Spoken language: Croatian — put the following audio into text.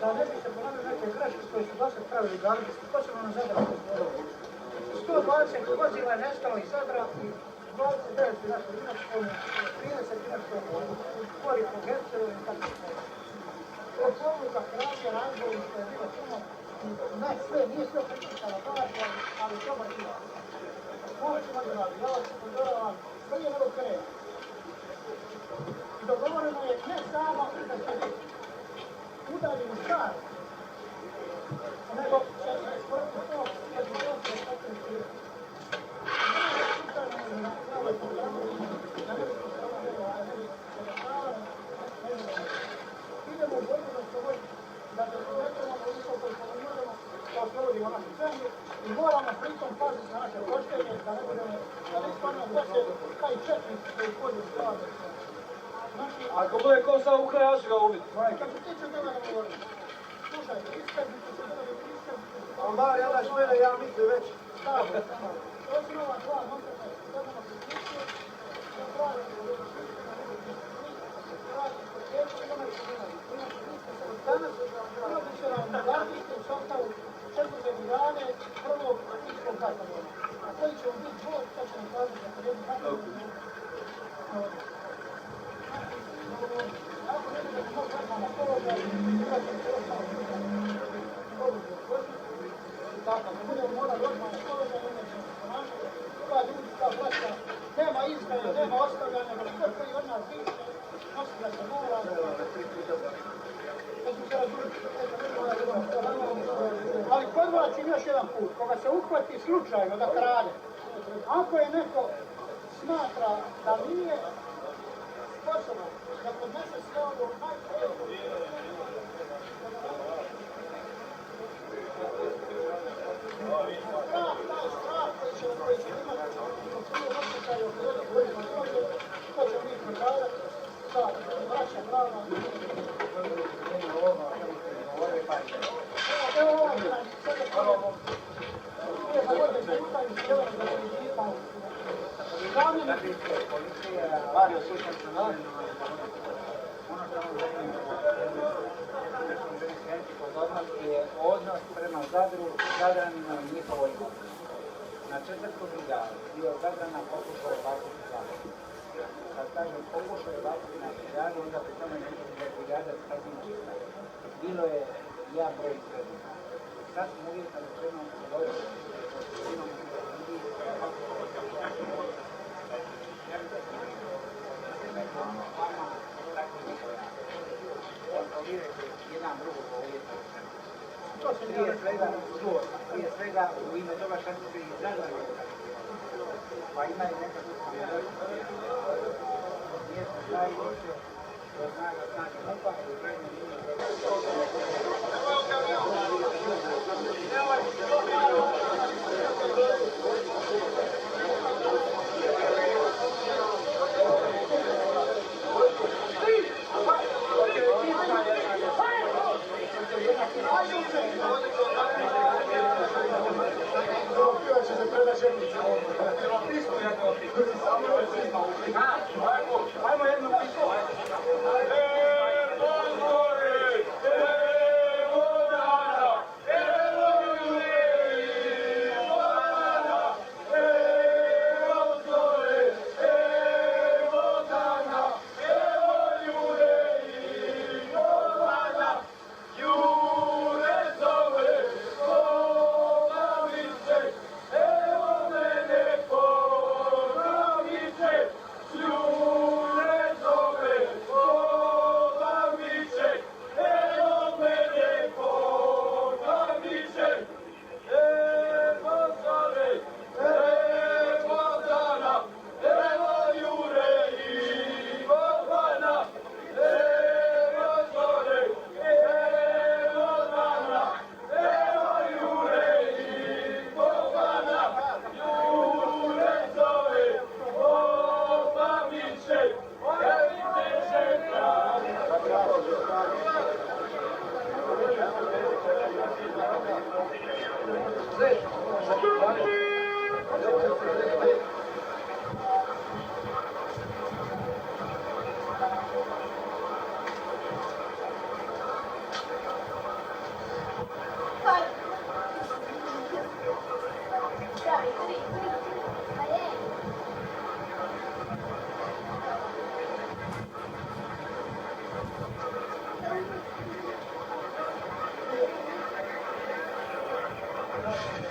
Da ne bi se ponavljaju neke greške koje su dosad pravili gardijski, posebno na Zadravu. 120 vozila je nestalo iz Zadra i 29 je našlo Imotskom, 30 Imotskom, Kori po Hercegovi i tako sve. Od povuka krađe, razbolište je bilo puno, ne sve, nije sve prekrštala pažnja, ali dobar dio. Možemo odraditi, ja vas upozoravam, prije nego krenu. I dogovoreno je ne samo da će biti udaljeni stvari, nego će se sporti to da bi to se potencirati. Idemo u borbu za slobodu, da se povećamo koliko možemo, da oslobodimo našu zemlju i moramo pritom paziti na naše poštenje, da ne budemo, da ne stvarno poslije taj četnik koji pođe stvarno. Ako bude ko sam ukraj, ja ću ga ubiti. Kako ti će toga da govorim? Slušajte, iskaznicu se dobiti, iskaznicu se... Ali bar, ja daš mene, ja mislim već. Stavno, samo. Osnova dva montaža, dobimo priključu, da pravimo danas ulazi se nam gardijske u sastavu 4. brigade prvog iskog katalona. A koji će biti dvoj, to će nam kazati za jednu katalonu. Ako ne bude to kakvama položaj, ulazi se ostalo oružje u kožu. Tako, ne budemo morali odmah na položaj, onda ćemo se ponašati. Ova ljudi kao braća, nema izdaje, nema ostavljanja, nego sve koji od nas više, nosi da se mora. Ali podvlačim još jedan put, koga se uhvati slučajno da krade, ako je neko smatra da nije sposoban da podnese sve ovo najprije, taj strah koji će imati u prvom osjećaju to će mi prodavati sa braća prava. Evo ovo je Mario Sušnicu ono što je odnos prema Zadru, Zadranima i njihovoj imovini. Na 4. brigadu bio Zadrana pokušao je baciti Zadru. Kad kažem pokušao je baciti na brigadu, onda pri tome da je brigada sasvim čista. Bilo je ja broj prednika. Sasvim uvjetno rečeno broj jedan drugog uvjetno. Prije svega u ime toga što se i Zadran, pa imaju nekakvu mjesto zajednice, to znači MUP-a i u krajnjoj liniji Ajmo jednu pismo. naše